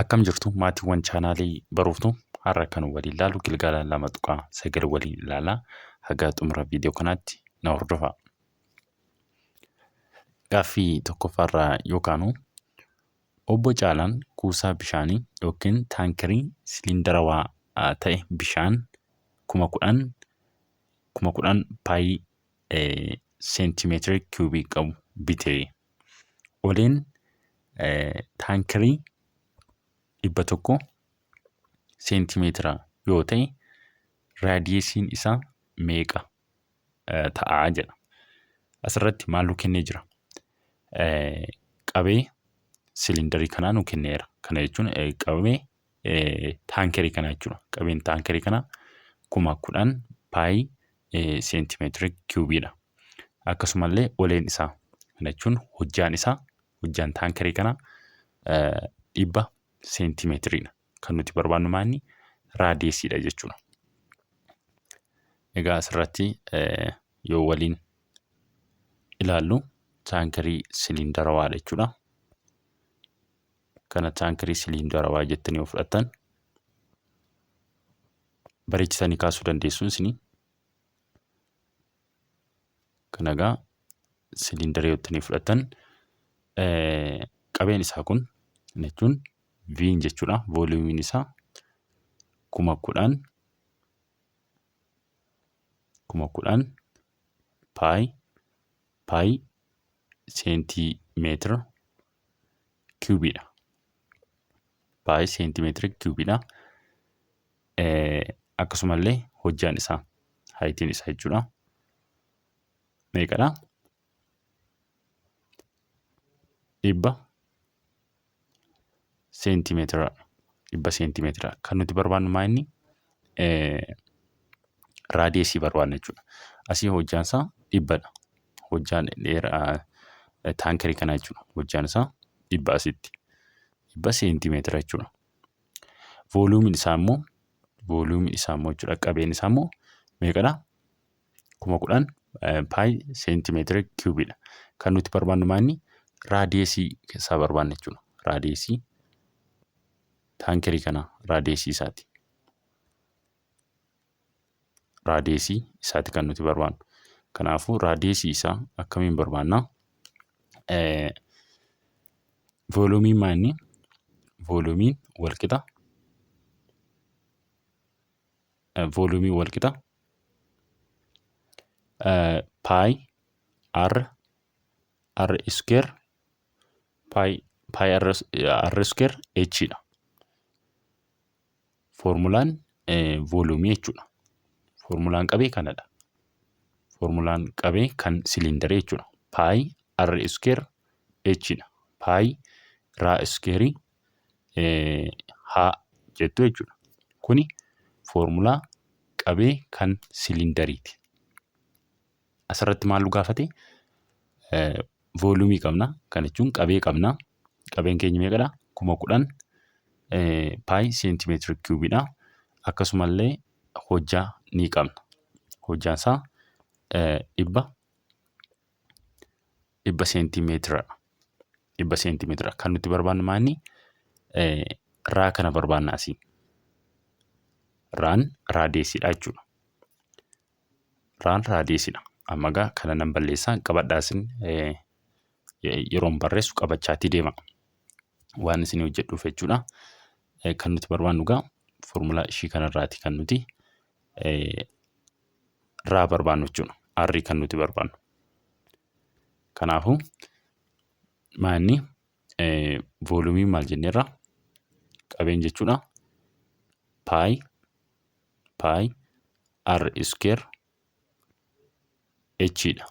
Akkam jirtu maatiiwwan chaanaalii baruuftu har'a kan waliin ilaalu Gilgaalaan 2.9 waliin ilaalaa haga xumura viidiyoo kanaatti na hordofaa. Gaaffii tokkoffaarraa yookaanu obbo Caalaan kuusaa bishaanii yookiin taankirii siliindarawaa ta'e bishaan 10,000 paayii seentimeetira kiubii qabu bitee oleen taankirii 100 seentimeetira yoo ta'e raadiyeesiin isaa meeqa ta'aa jedha. Asirratti maal kennee jira? Qabee siliindarii kanaa nu kenneera. Kana jechuun qabee taankirii kanaa jechuudha. Qabeen taankirii kanaa 10,000 paayii seentimeetira kiubiidha. Akkasumallee oleen isaa kana jechuun hojjaan taankirii kanaa 100 seentimeetiriidha. Kan nuti barbaannu maanni raadiyeesiidha jechuudha. Egaa asirratti yoo waliin ilaallu taankirii siliindarawaadha jechuudha. Kana taankirii siliindarawaa jettanii yoo fudhattan bareechisanii kaasuu dandeessuun isinii. Kana egaa siliindarii jettanii fudhattan qabeen isaa kun jechuun viin jechuudha. Vooliyuumiin isaa 10,000 paayii seentimeetira kiubiidha. Paayii seentimeetira kiubiidha. Akkasumallee hojjaan isaa haayitiin isaa jechuudha. Meeqadha? 100 seentimeetira. 100 seentimeetira. Kan nuti barbaannu maanni raadiyeesii barbaanna jechuudha. Asii hojjaan isaa 100dha. Hojjaan dheeraa taankirii kanaa jechuudha. Hojjaan isaa 100 asitti. 100 seentimeetira jechuudha. Vooliyuumiin isaa immoo jechuudha. Qabeen isaa immoo meeqadha? 10,000 paayii seentimeetira kiubiidha. Kan nuti barbaannu maanni raadiyeesii isaa barbaanna jechuudha. Raadiyeesii taankirii kanaa raadiyeesii isaati. Raadiyeesii isaati kan nuti barbaannu. Kanaafuu raadiyeesii isaa akkamiin barbaannaa? Vooliyuumiin maanni? Vooliyuumiin walqixa paayii r square paayii r square h'dha. Foormulaan vooliyuumii jechuudha. Foormulaan qabee kanadha. Foormulaan qabee kan siliindarii jechuudha. Paayii r square h'dha. Paayii r square h jettu jechuudha. Kuni foormulaa qabee kan siliindariiti. Asirratti maal nu gaafate? Vooliyuumii qabna. Kana jechuun qabee qabna. Qabeen keenya meeqadha? 10,000 paayii seentimeetira kiubiidha. Akkasumallee hojjaa ni qabna. Hojjaan isaa 100 seentimeetira. 100 seentimeetira. Kan nuti barbaannu maanni? Raa kana barbaanna asii. Raan raadiyeesiidha jechuudha. Raan raadiyeesiidha. Amma egaa kana nan balleessaa qabadhaa isin yeroon barreessu qabachaatti deema. Waan isin hojjedhuuf jechuudha. Kan nuti barbaannu egaa foormulaa ishii kanarraati kan nuti raa barbaannu jechuudha. Arrii kan nuti barbaannu. Kanaafuu maanni vooliyuumii maal jenneerra? Qabeen jechuudha. Paayii r square h'dha.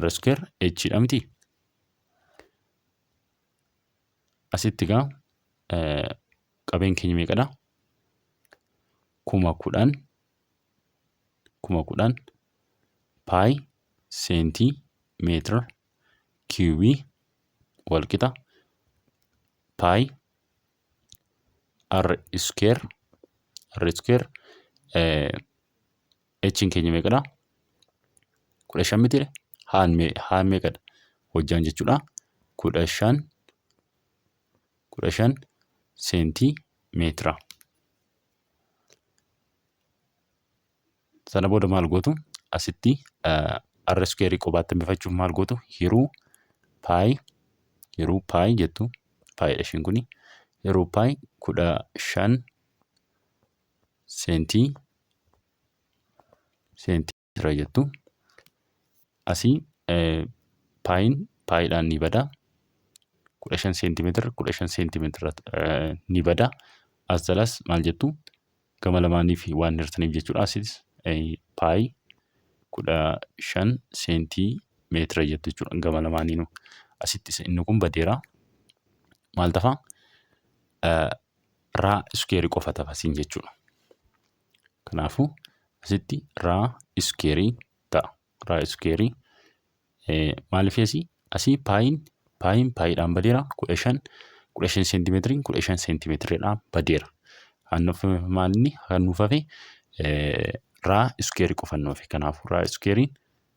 R square h'dha miti. Asitti egaa qabeen keenya meeqadha? 10,000 paayii seentimeetira kiubii walqixa paayii r square h'n keenya meeqadha? 15 mitire? Haan meeqadha? Hojjaan jechuudha. 15 15 seentimeetira. Sana booda maal gootu asitti r square qobaatti hambifachuuf maal gootu hiruu paayi jettu paayidha ishiin kuni hiruu paayi 15 seentimeetira jettu asii paayidhaan ni bada 15 seentimeetira ni bada as jalas maal jettu gama lamaaniif waan hirtaniif jechuudha. Asis paayi 15 seentimeetira jettu jechuudha gama lamaaniinuu. Asitti inni kun badeera maal tafa raa iskeerii qofa tafa siin jechuudha. Kanaafuu asitti raa iskeerii ta'a. Raa iskeerii maaliif asii paayidhaan badeera 15 seentimeetiriin 15 seentimeetiriidhaan badeera. Maalini nuuf hafe raa iskeerii qofa nuuf hafe. Kanaafuu raa iskeeriin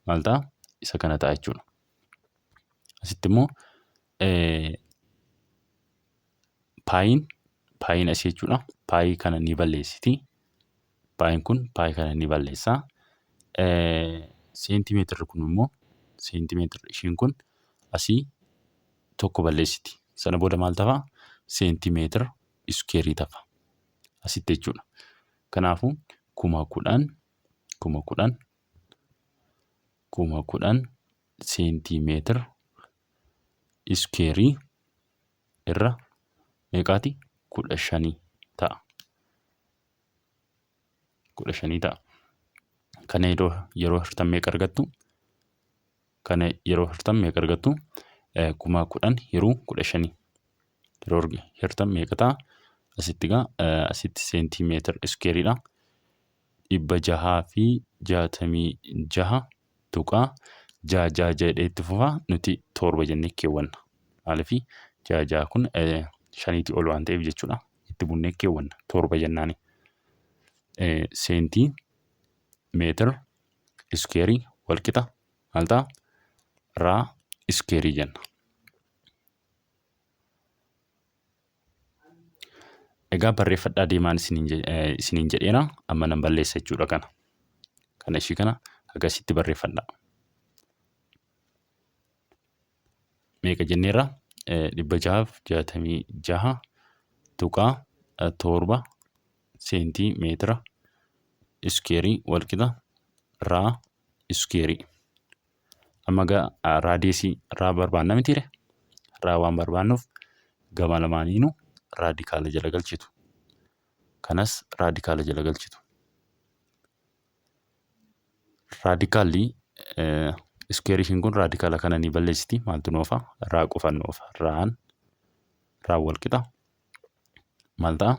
maal ta'a isa kana ta'a jechuudha. Asitti immoo paayiin asii jechuudha. Paayii kana ni balleessiti. Paayiin kun paayii kana ni balleessa. Seentimeetirri kun immoo seentimeetirri ishiin kun asii tokko balleessiti. Sana booda maal tafa seentimeetira iskeerii tafa asitti jechuudha. Kanaafuu 10,000 seentimeetira iskeerii irra meeqaati 15 ta'a. 15 ta'a. Kana yeroo hirtan meeqa argattu? Kana yeroo hirtan meeqa argattu? 10,000 hiruu 15 yeroo hirtan meeqa ta'a? Asitti asitti seentimeetira iskeeriidha. 666 tuqaa 6 jedhee itti fufaa nuti 7 jennee keewwanna. Maaliif 6 kun 5 ol waan ta'eef jechuudha. Itti bunnee keewwanna 7 jennaani. Seentimeetira iskeerii walqixa maal ta'a? Raa iskeerii jenna. Egaa barreeffadhaa deemaan isiniin jedheera. Amma nan balleessa jechuudha kana. Kana ishii kana akkasitti barreeffadhaa. Meeqa jenneerra? 666 tuqaa 7 seentimeetira iskeerii walqixa raa iskeerii. Amma raadiyeesii raa barbaanna mitiire? Raa waan barbaannuuf gama lamaaniinuu raadikaala jala galchitu. Kanas raadikaala jala galchitu. Raadikaalli iskeeriin kun raadikaala kana ni balleessiti. Maaltu noofa? Raa qofa noofa. Raa walqixa maal ta'a?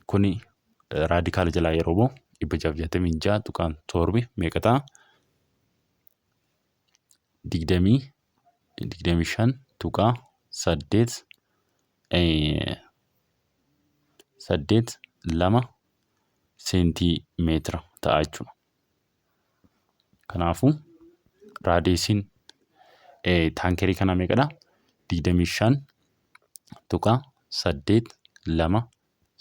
Kuni raadikaala jalaa yeroo ba'u 666 tuqaan 7 meeqa ta'a? 25 tuqaa 8 2 seentimeetira ta'a jechuudha. Kanaafuu raadiyeesiin taankerii kanaa meeqadha? 25 tuqaa 8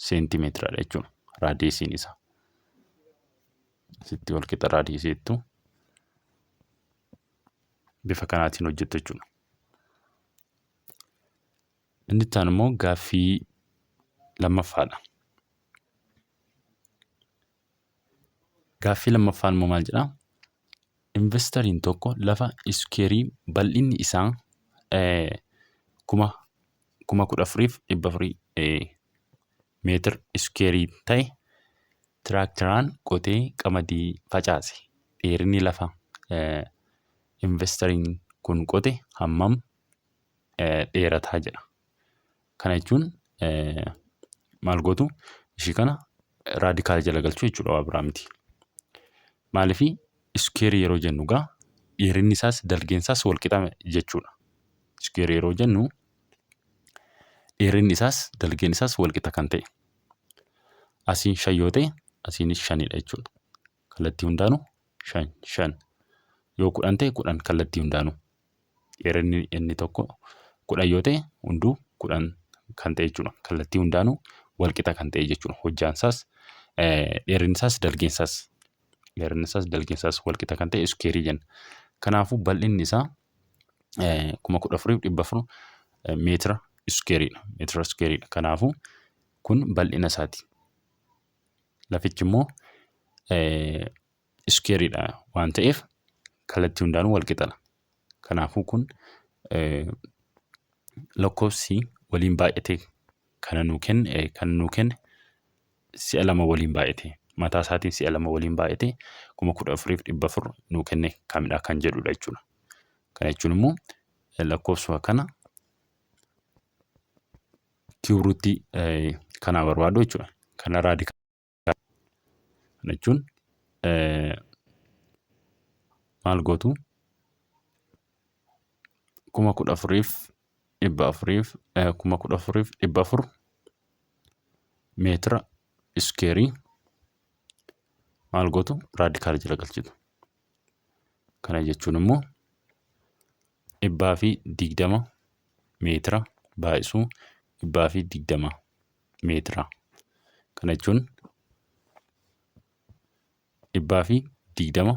seentimeetiradha jechuudha. Raadiyeesiin isaa. Asitti walqixa raadiyeesiitu bifa kanaatiin hojjettu jechuudha. Inni itti aanu immoo gaaffii lammaffaadha. Gaaffii lammaffaan immoo maal jedhaa? Investariin tokko lafa iskeerii bal'inni isaa 14,400 meetira iskeerii ta'e tiraakteraan qotee qamadii facaase. Dheerinni lafa investariin kun qote hammam dheerataa jedha. Kana jechuun maal gootu? Ishii kana raadikaala jala galchuu jechuudha waa biraa miti. Maaliif iskeerii yeroo jennu egaa dheerinni isaas dalgeen isaas walqixa jechuudha. Iskeerii yeroo jennu dheerinni isaas dalgeen isaas walqixa kan ta'e. Asiin 5 yoo ta'e asiinis 5dha jechuudha. Kallattii hundaanuu 5. Yoo 10 ta'e 10 kallattii hundaanuu. Dheerinni inni tokko 10 yoo ta'e hunduu 10 kan ta'e jechuudha. Kallattii hundaanuu wal qixa kan ta'e jechuudha. Hojjaan isaas dheerinni isaas dalgeen isaas wal qixa kan ta'e iskeerii jenna. Kanaafuu bal'inni isaa 14,400 meetira iskeeriidha. Kanaafuu kun bal'ina isaati. Lafichi immoo iskeeriidha waan ta'eef kallattii hundaanuu wal qixadha. Kanaafuu kun lakkoofsi waliin baay'ate kan nuu kenne si'a 2 waliin baay'ate mataa isaatiin si'a 2 waliin baay'ate 14,400 nuu kenne kamidha kan jedhudha jechuudha. Kana jechuun immoo lakkoofsuma kana kiiwuruutti kanaa barbaadu jechuudha. Kana raadikaala jechuun maal gootu 14,400 meetira iskeerii maal gootu raadikaala jala galchitu. Kana jechuun immoo 120 meetira baay'isuu 120 meetira. Kana jechuun 120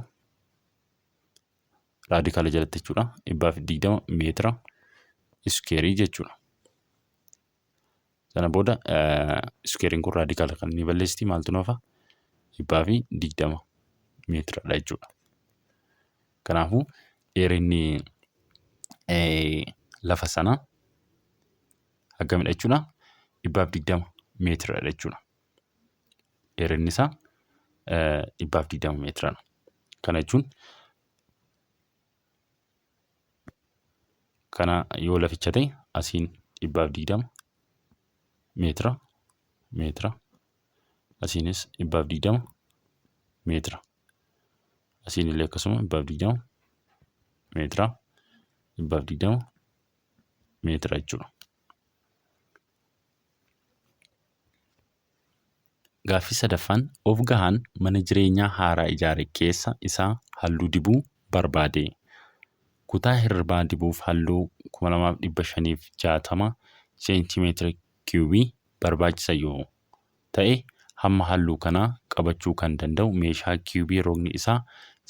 raadikaala jalatti jechuudha. 120 meetira iskeerii jechuudha. Sana booda iskeeriin kun raadikaala kan inni balleessiti maaltu noofa 120 meetiradha jechuudha. Kanaafuu dheerinni lafa sanaa hagamidha jechuudha. 120 meetiradha jechuudha. Dheerinni isaa 120 meetiradha. Kana jechuun kana yoo laficha ta'e asiin 120 meetira asiinis 120 meetira asiin illee akkasuma 120 meetira jechuudha. Gaaffii sadaffaan of gahaan mana jireenyaa haaraa ijaare keessa isaa halluu dibuu barbaade. Kutaa hirribaa dibuuf halluu 2,560 seentimeetira kiiwubii barbaachisa yoo ta'e hamma halluu kanaa qabachuu kan danda'u meeshaa kiiwubii roogni isaa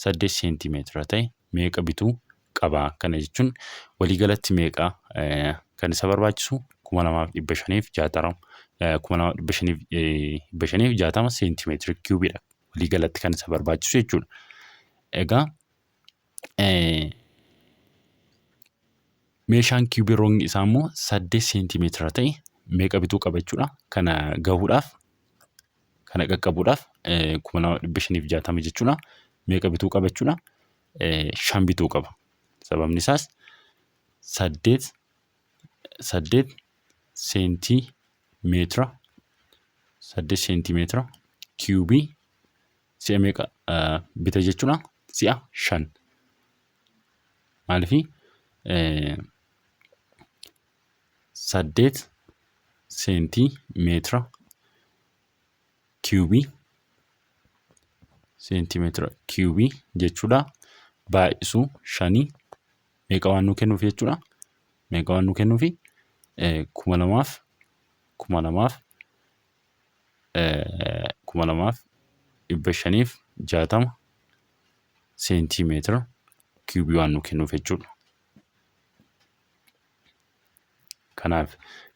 8 seentimeetira ta'e meeqa bituu qaba. Kana jechuun waliigalatti meeqa kan isa barbaachisu 2,560 seentimeetira kiiwubiidha. Waliigalatti kan isa barbaachisu jechuudha. Egaa meeshaan kiiwubii roogni isaa immoo 8 seentimeetira ta'e meeqa bituu qaba jechuudha. Kana gahuudhaaf kana qaqqabuudhaaf 2,560 jechuudha. Meeqa bituu qaba jechuudha. 5 bituu qaba. Sababni isaas 8 seentimeetira kiiwubii si'a meeqa bita jechuudha. Si'a 5. Maaliifii 8 seentimeetira kiiwubii jechuudha. Baay'isuu 5 meeqa waan nuu kennuuf jechuudha. Meeqa waan nuu kennuufi 2,560 seentimeetira kiiwubii waan nuu kennuuf jechuudha.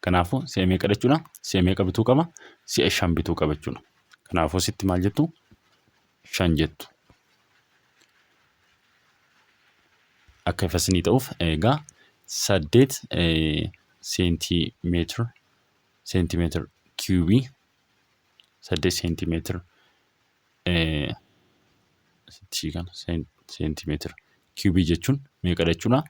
Kanaafuu si'a meeqa jechuudha. Si'a meeqa bituu qaba. Si'a 5 bituu qaba jechuudha. Kanaafuu sitti maal jettu 5 jettu. Akka ifasinii ta'uuf egaa 8 seentimeetira kiiwubii 8 seentimeetira seentimeetira kiiwubii jechuun meeqa jechuudha.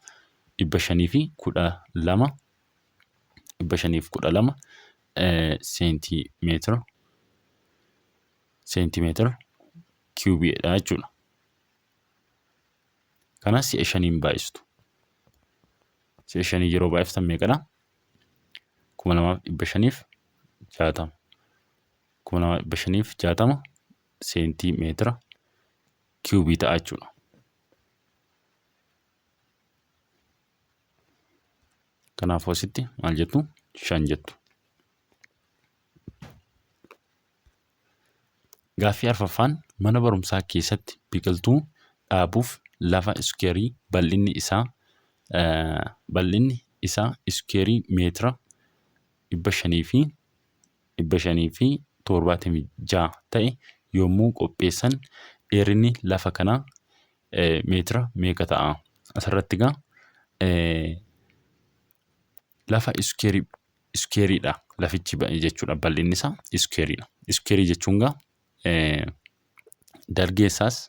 512 seentimeetira kiiwubiidha jechuudha. Kana si'a 5 baay'istu. Si'a 5 yeroo baay'iftan meeqadha? 2,560 seentimeetira kiiwubii ta'a jechuudha. Kanaafuu asitti maal jettu? 5 jettu. Gaaffii arfaffaan mana barumsaa keessatti biqiltuu dhaabuuf lafa iskuweerii bal'inni isaa iskuweerii meetira 576 ta'e yommuu qopheessan dheerinni lafa kanaa meetira meeqa ta'a? Asirratti egaa lafa iskuweeriidha lafichi jechuudha. Bal'inni isaa iskuweeriidha. Iskuweerii jechuun egaa dalgeensaas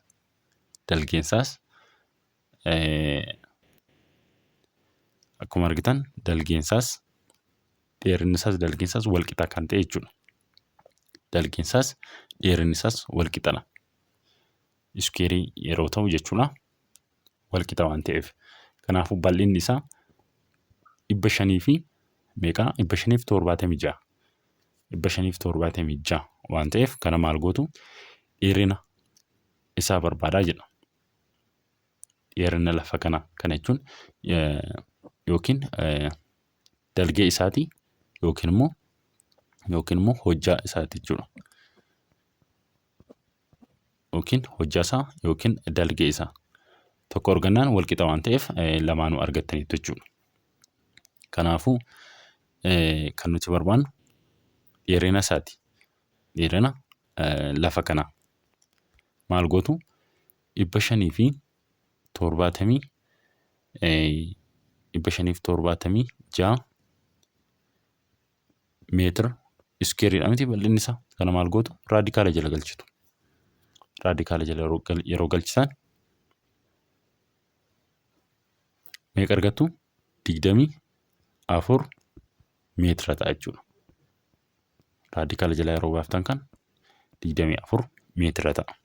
akkuma argitan dalgeensaas dheerinni isaas wal qixa kan ta'e jechuudha. Dalgeensaas dheerinni isaas wal qixadha. Iskuweerii yeroo ta'u jechuudha. Wal qixa waan ta'eef. Kanaafuu bal'inni isaa 576 waan ta'eef kana maal gootu? Dheerina isaa barbaadaa jedha. Dheerina lafa kanaa kana jechuun yookiin dalgee isaati yookiin immoo hojjaa isaati jechuudha. Yookiin hojjaa isaa yookiin dalgee isaa tokko argannaan wal qixa waan ta'eef lamaanuu argattaniitu jechuudha. Kanaafuu kan nuti barbaannu dheerina isaati. Dheerina lafa kanaa maal gootu? 576 meetira iskuweeriidha miti bal'inni isaa. Kana maal gootu? Raadikaala jala galchitu. Raadikaala jala yeroo galchisan meeqa argattu? 24 meetira ta'a jechuudha. Raadikaala jala yeroo baaftan kan 24 meetira ta'a.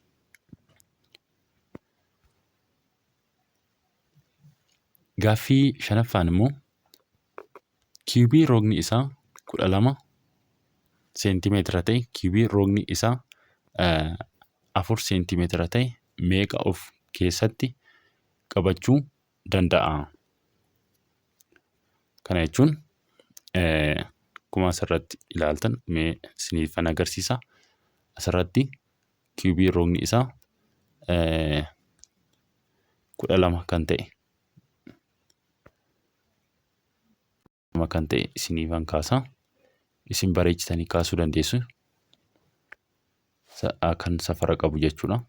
Gaaffii shanaffaan immoo kiibii roogni isaa 12 seentimeetira ta'e kiibii roogni isaa 4 seentimeetira ta'e meeqa of keessatti qabachuu danda'a? Kana jechuun akkuma asirratti ilaaltan mee isiniifan agarsiisa. Asirratti kiibii roogni isaa 12 kan ta'e isiniifan kaasa. Isin bareechitanii kaasuu dandeessu. Kan safara qabu jechuudha.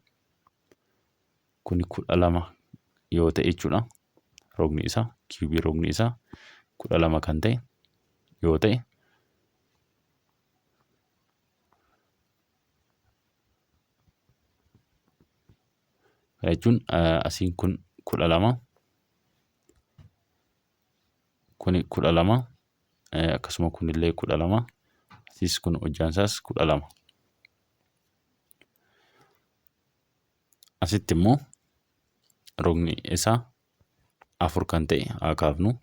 Kuni 12 yoo ta'e jechuudha. Roogni isaa kiibii roogni isaa 12 kan ta'e yoo ta'e jechuun asiin kun 12 kuni 12 akkasuma kunillee 12 asiis kun hojjaan isaas 12. Asitti immoo roogni isaa 4 kan ta'e haa kaafnu.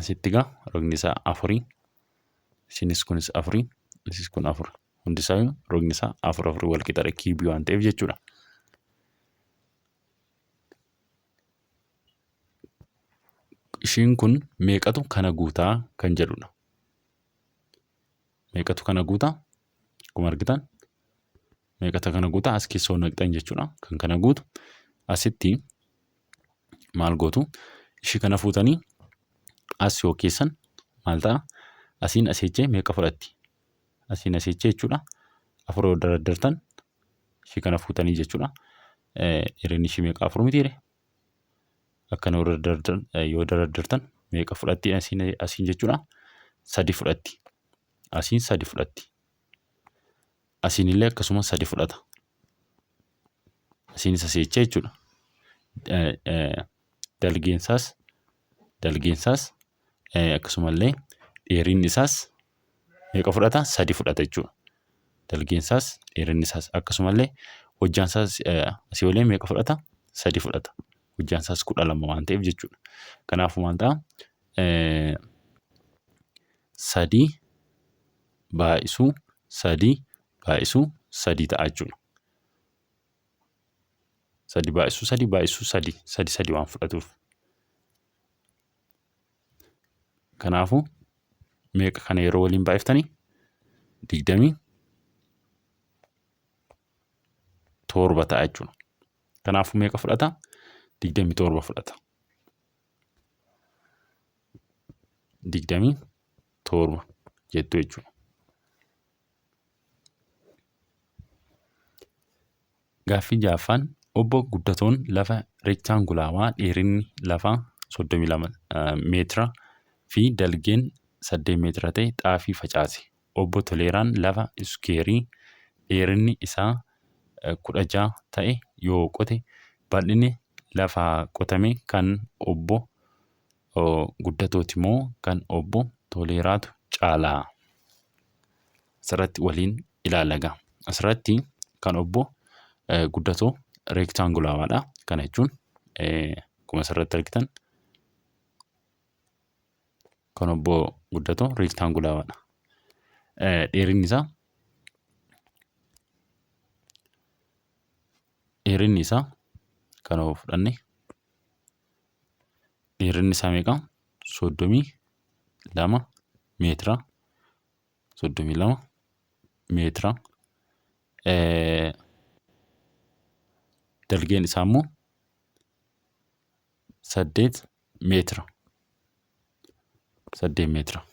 Asitti egaa roogni isaa 4, isinis kunis 4, isis kun 4. Hundi isaa roogni isaa 4 wal qixadha kiibii waan ta'eef jechuudha. Ishiin kun meeqatu kana guutaa kan jedhudha. Meeqatu kana guutaa? Akkuma argitan meeqatu kana guutaa? As keessa naqxan jechuudha. Kan kana guutu asitti maal gootu? Ishii kana fuutanii as yoo keessan maal ta'a? Asiin asiichee meeqa fudhatti? Asiin asiichee jechuudha. 4 yoo daraddartan ishii kana fuutanii jechuudha. Dheerinni ishii meeqa? 4 mitiire? Akkana yoo daraddartan meeqa fudhatti asiin jechuudha? 3 fudhatti. Asiin 3 fudhatti. Asiinillee akkasuma 3 fudhata. Asiinis asiichee jechuudha. Dalgeensaas akkasumallee dheerinni isaas meeqa fudhata? 3 fudhata jechuudha. Dalgeensaas dheerinni isaas akkasumallee hojjaan isaas asii olee meeqa fudhata? 3 fudhata. Hojjaan isaas 12 waan ta'eef jechuudha. Kanaafuu maal ta'a? 3 baay'isuu 3 baay'isuu 3 ta'a jechuudha. 3 baay'isuu 3 baay'isuu 3 3 waan fudhatuuf. Kanaafuu meeqa kana yeroo waliin baay'iftanii 27 ta'a jechuudha. Kanaafuu meeqa fudhata? 27 fudhata. 27 jettu jechuudha. Gaaffii 6ffaan obbo Guddatoon lafa reektaangulaawaa dheerinni lafaa 32 meetira fi dalgeen 8 meetira ta'e xaafii facaase. Obbo Toleeraan lafa iskeerii dheerinni isaa 16 ta'e yoo qote bal'inni lafaa qotame kan obbo Guddatooti moo kan obbo Toleeraatu caalaa? Asirratti waliin ilaalagaa. Asirratti kan obbo Guddatoo reektaangulaawaadha. Kana jechuun akkuma asirratti argitan kan obbo Guddatoo reektaangulaawaadha. Dheerinni isaa kan fudhanne dheerinni isaa meeqa? 32 meetira. 32 meetira. Dalgeen isaa immoo 8 meetira. 8 meetira.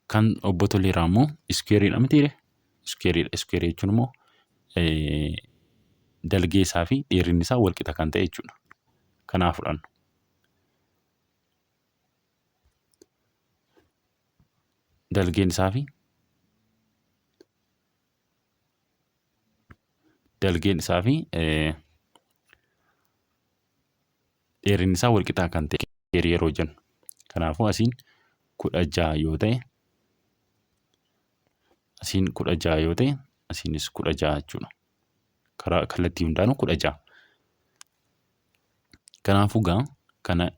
Kan obbo Toleeraa immoo iskeeriidha mitiire? Iskeeriidha. Iskeerii jechuun immoo dalgee isaa fi dheerinni isaa wal qixa kan ta'e jechuudha. Kanaaf fudhannu. Dalgeen isaa fi dheerinni isaa wal qixaa kan ta'e yeroo jennu. Kanaafuu asiin 16 yoo ta'e asiinis 16 jechuudha. Karaa kallattii hundaanuu 16. Kanaafuu kana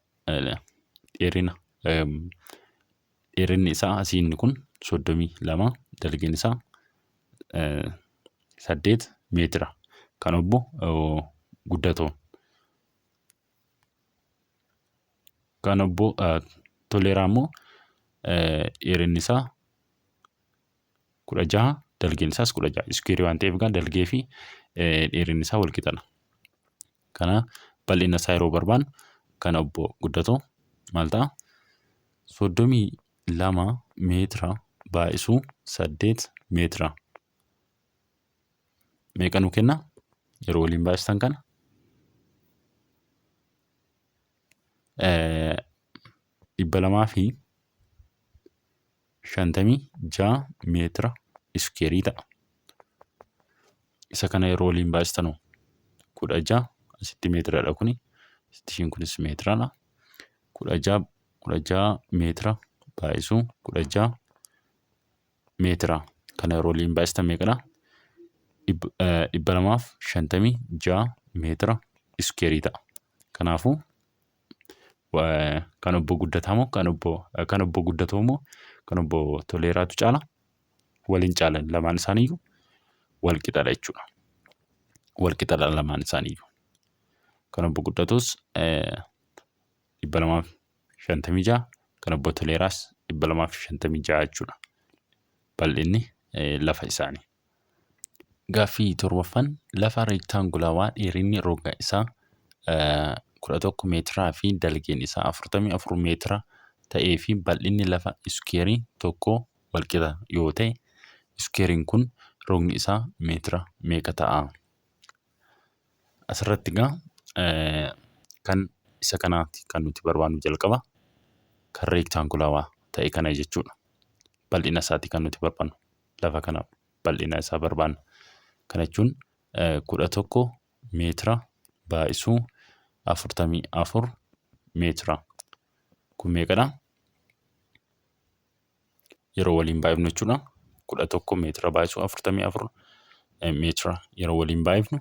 dheerinni isaa asiin kun 32 dalgeen isaa 8 meetira. Kan obbo Guddatoo. Kan obbo Toleeraa immoo dheerinni isaa 16 dalgeen isaas 16. Iskeerii waan ta'eef dalgee fi dheerinni isaa wal qixadha. Kana bal'ina isaa yeroo barbaannu kan obbo Guddatoo maal ta'a? 32 meetira baay'isuu 8 meetira. Meeqa nu kenna? Yeroo waliin baay'istan kana 256 meetira iskeerii ta'a. Isa kana yeroo waliin baay'istanu 16 asitti meetiradha kuni. Ishiin kunis meetiradha. 16 meetira baay'isuu 16 meetira. Kana yeroo waliin baay'istan meeqadha? 256 meetira iskeerii ta'a. Kanaafuu kan obbo Guddataa moo kan obbo Guddatoo moo kan obbo Toleeraatu caala? Waliin caalan lamaan isaaniiyyuu wal qixadha jechuudha. Wal qixadha lamaan isaaniiyyuu. Kan obbo Guddatoos 256 kan obbo Toleeraas 256 jechuudha. Bal'inni lafa isaanii. Gaaffii 7ffaan lafa reektaangulaawaa dheerinni roga isaa 11 meetiraa fi dalgeen isaa 44 meetira ta'ee fi bal'inni lafa iskeerii tokko wal qixa yoo ta'e iskeeriin kun rogni isaa meetira meeqa ta'a? Asirratti kan isa kanaati kan nuti barbaannu jalqaba kan reektaangulaawaa ta'e kana jechuudha. Bal'ina isaati kan nuti barbaannu. Lafa kana bal'ina isaa barbaanna. Kana jechuun 11 meetira baay'isuu 44 meetira. Kun meeqadha? Yeroo waliin baay'ifnu jechuudha. 11 meetira baay'isuu 44 meetira yeroo waliin baay'ifnu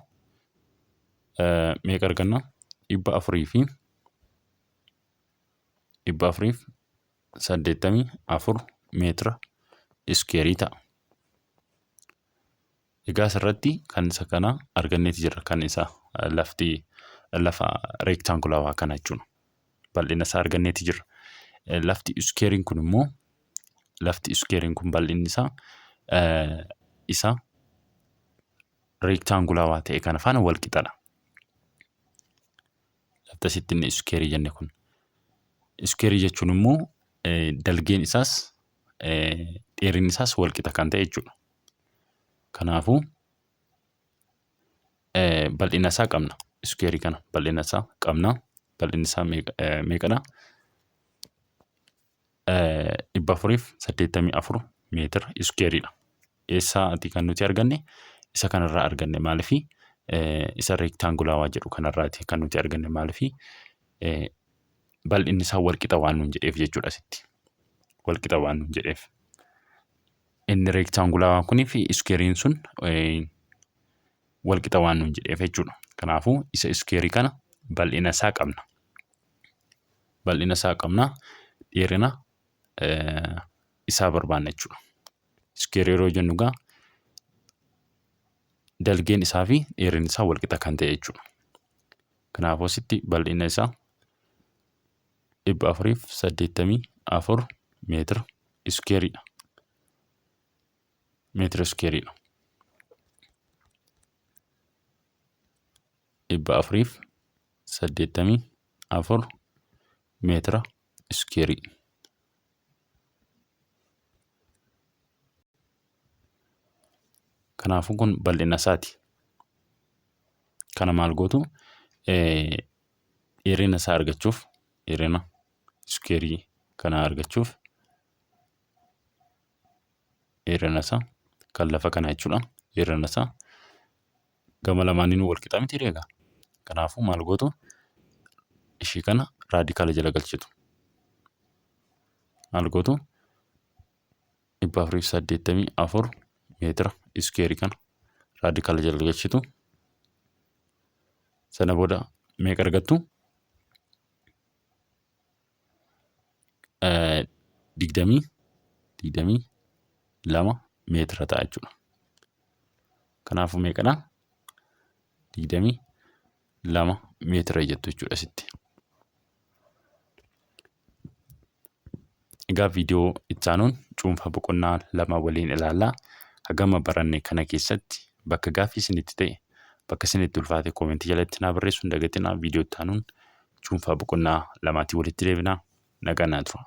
meeqa arganna? 484 meetira iskeerii ta'a. Egaa asirratti kan isa kana arganneeti jirra. Kan isa lafa reektaangulaawaa kana jechuudha. Bal'ina isaa arganneeti jirra. Lafti iskeeriin kun immoo bal'inni isaa isa reektaangulaawaa ta'e kana faana wal qixadha. Lafti asitti inni iskeerii jenne kun. Iskeerii jechuun immoo dalgeen isaas dheerinni isaas wal qixa kan ta'e jechuudha. Kanaafuu bal'ina isaa qabna. Iskeerii kana bal'ina isaa qabna. Bal'inni isaa meeqadha? 484 meetira iskeeriidha. Eessaati kan nuti arganne? Isa kanarraa arganne. Maaliifii isa reektaangulaawaa jedhu kanarraati kan nuti arganne. Maaliifii bal'inni isaa wal qixa waan nuun jedheef jechuudha asitti. Wal qixa waan nuun jedheef. Inni reektaangulaawaa kunii fi iskeeriin sun wal qixa waan nuun jedheef jechuudha. Kanaafuu isa iskeerii kana bal'ina isaa qabna. Bal'ina isaa qabna. Dheerina isaa barbaanna jechuudha. Iskeerii yeroo jennu egaa dalgeen isaa fi dheerinni isaa wal qixa kan ta'e jechuudha. Kanaafuu asitti bal'ina isaa 484 meetira iskeeriidha. Meetira iskeeriidha. 484 meetira iskeerii. Kanaafuu kun bal'ina isaati. Kana maal gootu? Dheerina isaa argachuuf, dheerina iskeerii kana argachuuf dheerina isaa kan lafa kana jechuudha. Dheerina isaa gama lamaaniinuu wal qixa miti egaa. Kanaafuu maal gootu? Ishii kana raadikaala jala galchitu. Maal gootu? 484 meetira iskeerii kana raadikaala jala galchitu. Sana booda meeqa argattu? 22 meetira ta'a jechuudha. Kanaafuu meeqadha? 22 meetira jettu jechuudha asitti. Egaa viidiyoo itti aanuun cuunfaa boqonnaa 2 waliin ilaallaa. Hagama baranne kana keessatti bakka gaaffii isinitti ta'e, bakka isinitti ulfaate koomentii jalatti naa barreessuu hin dagatinaa. Viidiyoo itti aanuun cuunfaa boqonnaa 2tiin walitti deebinaa. Nagaan naa tura.